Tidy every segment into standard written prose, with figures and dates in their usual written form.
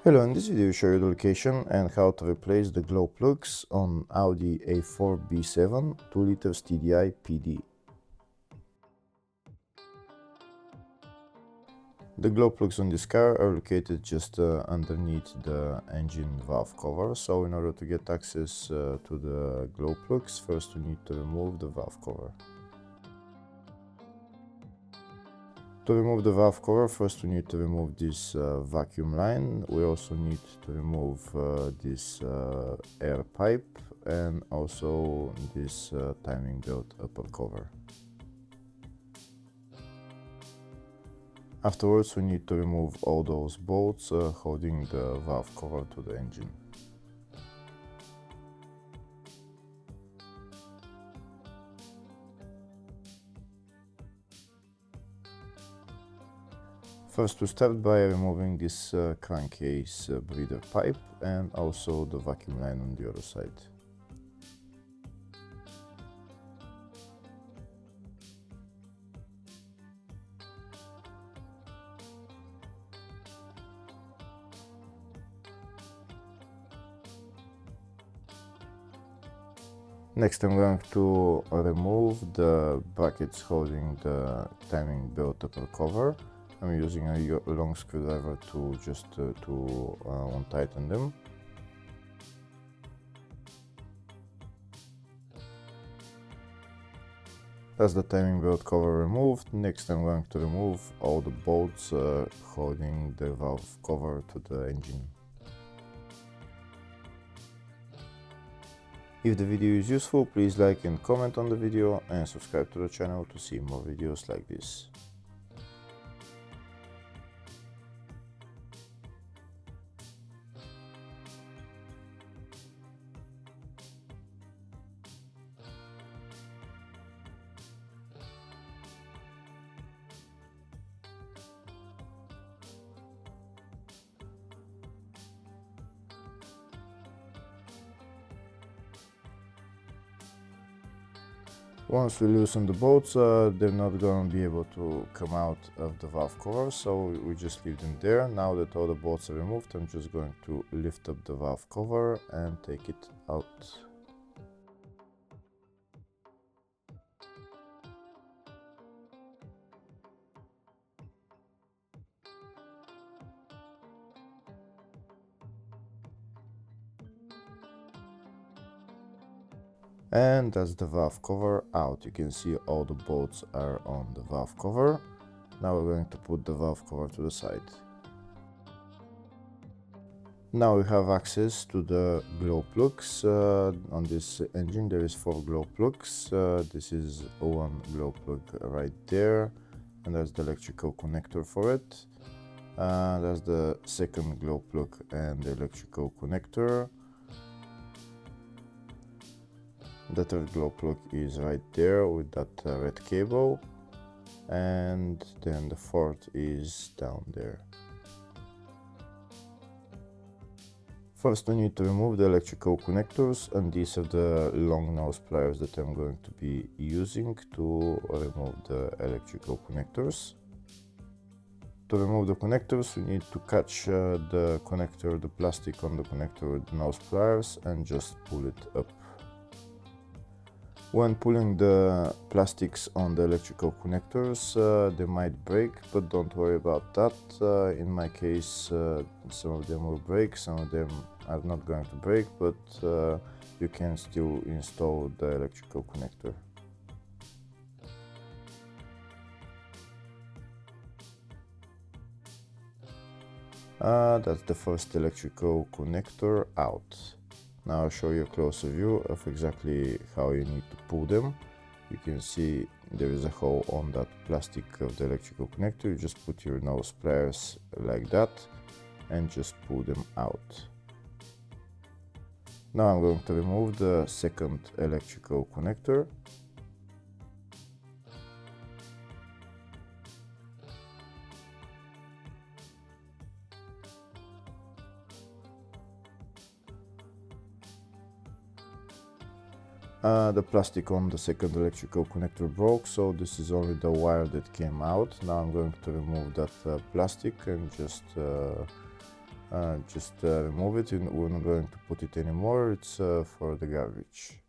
Hello, in this video I show you the location and how to replace the glow plugs on Audi A4 B7 2 liters TDI PD. The glow plugs on this car are located just underneath the engine valve cover, so in order to get access to the glow plugs, first we need to remove the valve cover. To remove the valve cover, first we need to remove this vacuum line. We also need to remove this air pipe and also this timing belt upper cover. Afterwards, we need to remove all those bolts holding the valve cover to the engine. First, we start by removing this crankcase breather pipe and also the vacuum line on the other side. Next, I'm going to remove the brackets holding the timing belt upper cover. I'm using a long screwdriver to just untighten them. That's the timing belt cover removed. Next, I'm going to remove all the bolts holding the valve cover to the engine. If the video is useful, please like and comment on the video and subscribe to the channel to see more videos like this. Once we loosen the bolts, they're not going to be able to come out of the valve cover, so we just leave them there. Now that all the bolts are removed, I'm just going to lift up the valve cover and take it out. And that's the valve cover out. You can see all the bolts are on the valve cover. Now we're going to put the valve cover to the side. Now we have access to the glow plugs. On this engine there is 4 glow plugs. This is one glow plug right there, and there's the electrical connector for it. That's the second glow plug and the electrical connector. The third glow plug is right there with that red cable, and then the fourth is down there. First we need to remove the electrical connectors, and these are the long nose pliers that I'm going to be using to remove the electrical connectors. To remove the connectors, we need to catch the connector, the plastic on the connector with the nose pliers, and just pull it up. When pulling the plastics on the electrical connectors, they might break, but don't worry about that. In my case, some of them will break, some of them are not going to break, but you can still install the electrical connector. That's the first electrical connector out. Now I'll show you a closer view of exactly how you need to pull them. You can see there is a hole on that plastic of the electrical connector. You just put your nose pliers like that and just pull them out. Now I'm going to remove the second electrical connector. The plastic on the second electrical connector broke, so this is only the wire that came out. Now I'm going to remove that plastic and just just remove it, and we're not going to put it anymore. It's for the garbage.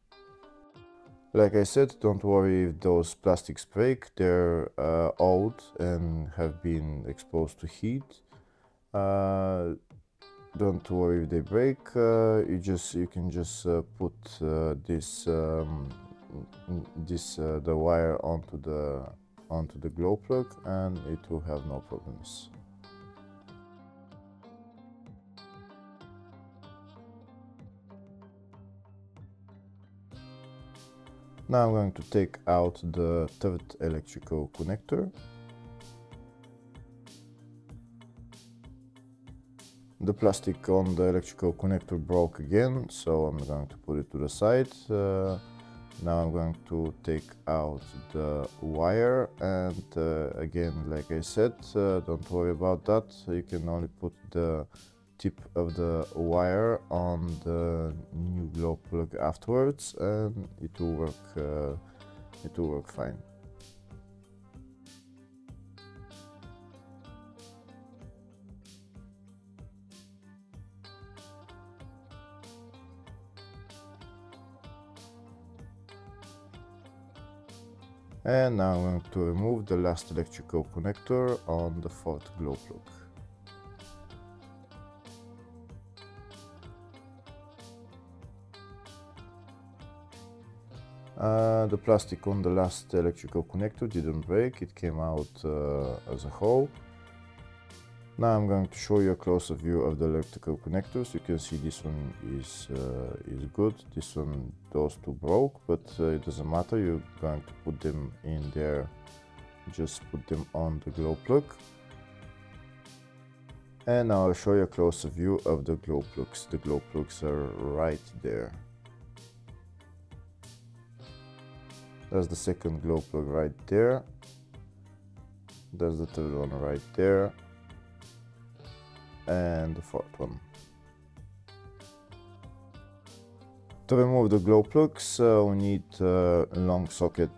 Like I said, don't worry if those plastics break. They're old and have been exposed to heat. Don't worry if they break. You can just put the wire onto the glow plug, and it will have no problems. Now I'm going to take out the third electrical connector. The plastic on the electrical connector broke again, so I'm going to put it to the side. Now I'm going to take out the wire, and again, like I said, don't worry about that. You can only put the tip of the wire on the new glow plug afterwards, and it will work fine. And now I'm going to remove the last electrical connector on the fourth glow plug. The plastic on the last electrical connector didn't break, it came out as a whole. Now I'm going to show you a closer view of the electrical connectors. You can see this one is good, this one, those two broke, but it doesn't matter, you're going to put them in there, just put them on the glow plug. And now I'll show you a closer view of the glow plugs. The glow plugs are right there. There's the second glow plug right there. There's the third one right there. And the fourth one. To remove the glow plugs, we need a long socket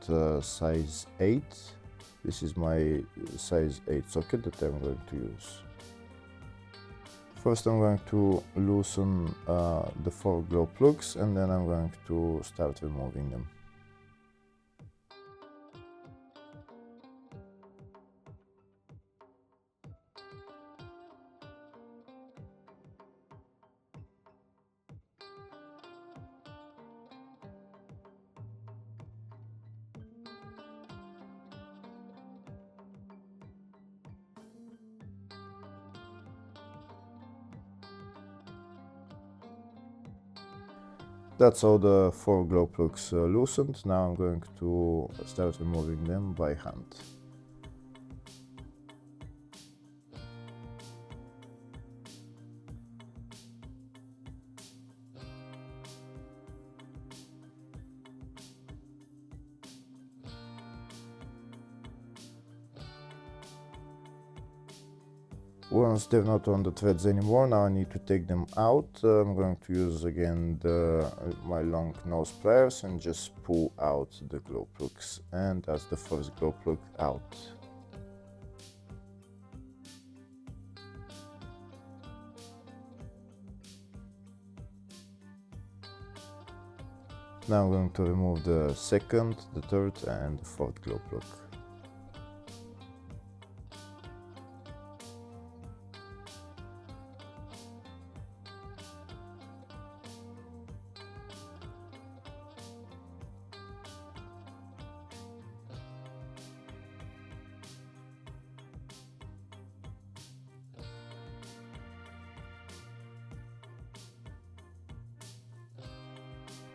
size 8. This is my size 8 socket that I'm going to use. First I'm going to loosen the 4 glow plugs, and then I'm going to start removing them. That's all the 4 glow plugs loosened. Now I'm going to start removing them by hand. Once they're not on the threads anymore, now I need to take them out. I'm going to use again my long nose pliers and just pull out the glow plugs. And that's the first glow plug out. Now I'm going to remove the second, the third and the fourth glow plug.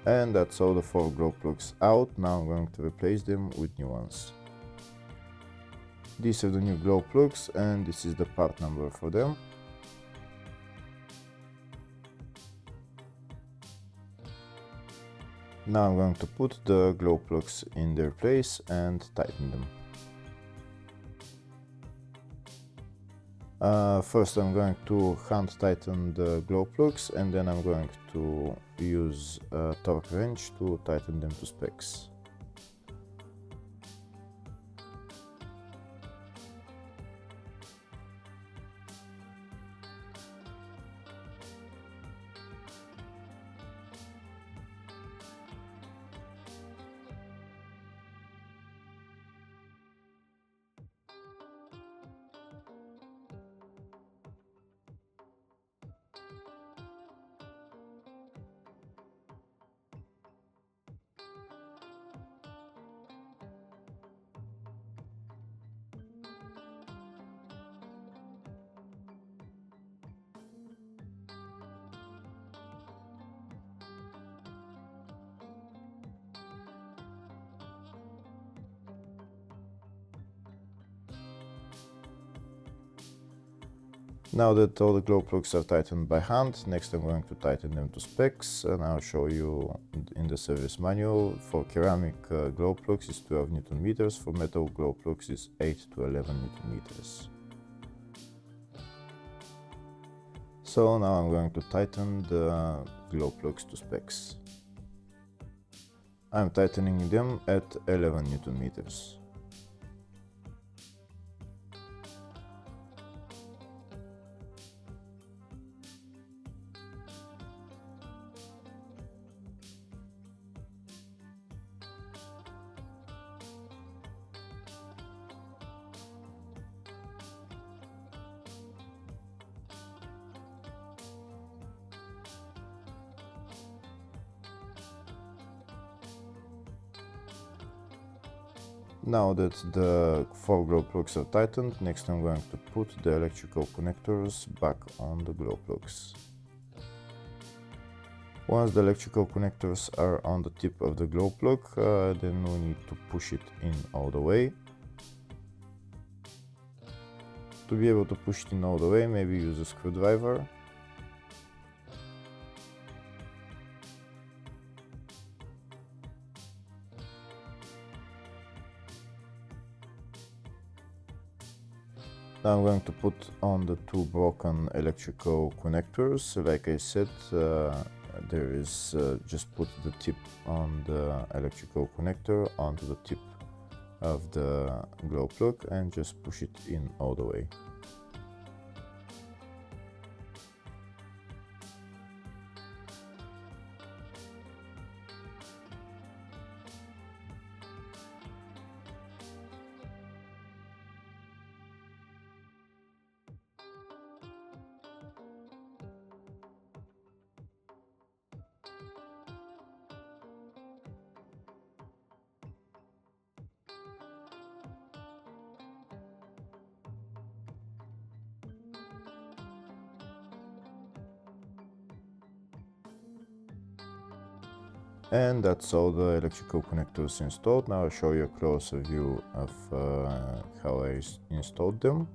And that's all the 4 glow plugs out. Now I'm going to replace them with new ones. These are the new glow plugs, and this is the part number for them. Now I'm going to put the glow plugs in their place and tighten them. First I'm going to hand tighten the glow plugs, and then I'm going to use a torque wrench to tighten them to specs. Now that all the glow plugs are tightened by hand, next I'm going to tighten them to specs, and I'll show you in the service manual. For ceramic glow plugs it's 12 Newton meters, for metal glow plugs it's 8 to 11 Newton meters. So now I'm going to tighten the glow plugs to specs. I'm tightening them at 11 Newton meters. Now that the 4 glow plugs are tightened, next I'm going to put the electrical connectors back on the glow plugs. Once the electrical connectors are on the tip of the glow plug, then we need to push it in all the way. To be able to push it in all the way, maybe use a screwdriver. Now I'm going to put on the 2 broken electrical connectors. Like I said, there is just put the tip on the electrical connector onto the tip of the glow plug and just push it in all the way. And that's all the electrical connectors installed. Now I'll show you a closer view of how I installed them.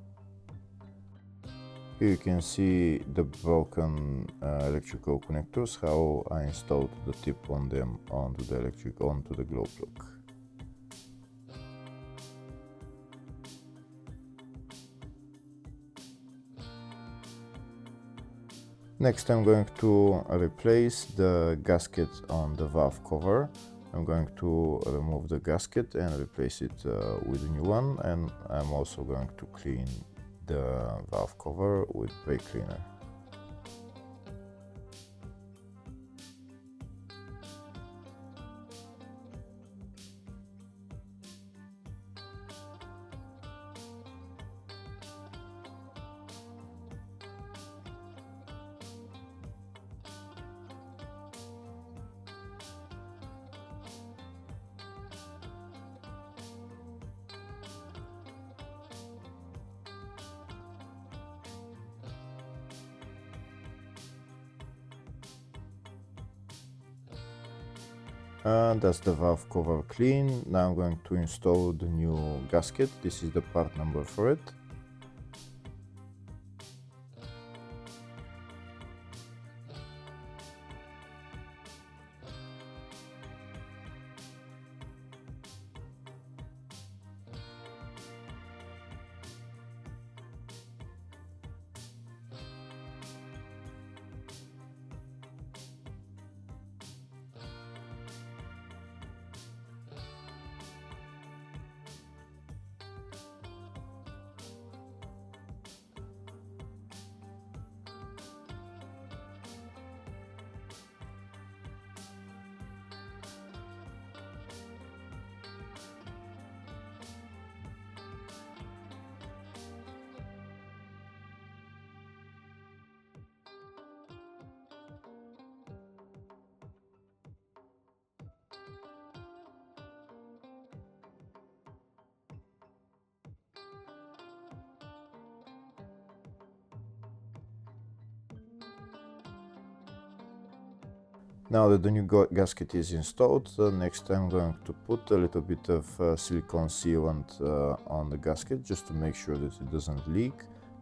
Here you can see the broken electrical connectors, how I installed the tip on them onto the glow plug. Next I'm going to replace the gasket on the valve cover. I'm going to remove the gasket and replace it with a new one, and I'm also going to clean the valve cover with brake cleaner. And that's the valve cover clean. Now I'm going to install the new gasket. This is the part number for it. Now that the new gasket is installed, next I'm going to put a little bit of silicone sealant on the gasket just to make sure that it doesn't leak.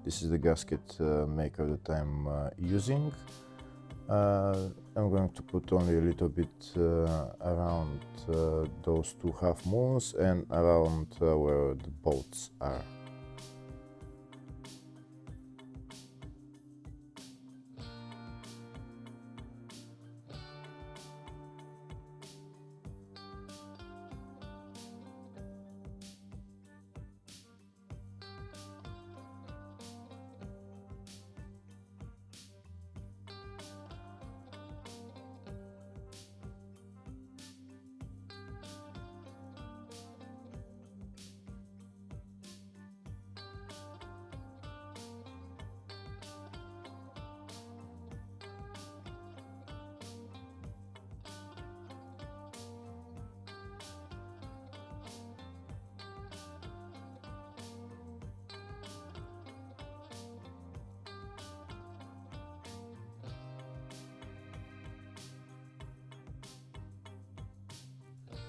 This is the gasket maker that I'm using. I'm going to put only a little bit around those two half moons and around where the bolts are.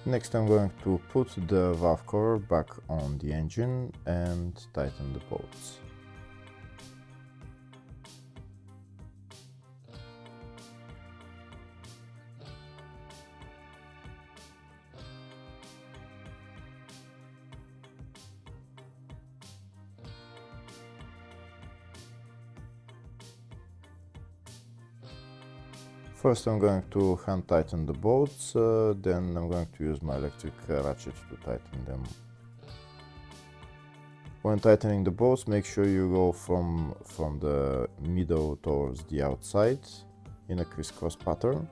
Next I'm going to put the valve cover back on the engine and tighten the bolts. First I'm going to hand tighten the bolts, then I'm going to use my electric ratchet to tighten them. When tightening the bolts, make sure you go from the middle towards the outside in a crisscross pattern.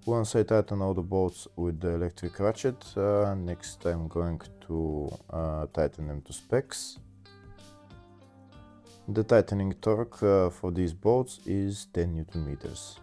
Once I tighten all the bolts with the electric ratchet, next I'm going to tighten them to specs. The tightening torque for these bolts is 10 Newton meters.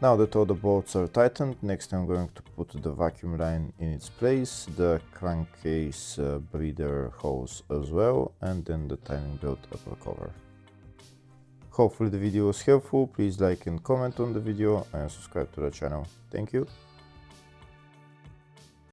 Now that all the bolts are tightened, next I'm going to put the vacuum line in its place, the crankcase breather hose as well, and then the timing belt upper cover. Hopefully the video was helpful. Please like and comment on the video and subscribe to the channel. Thank you.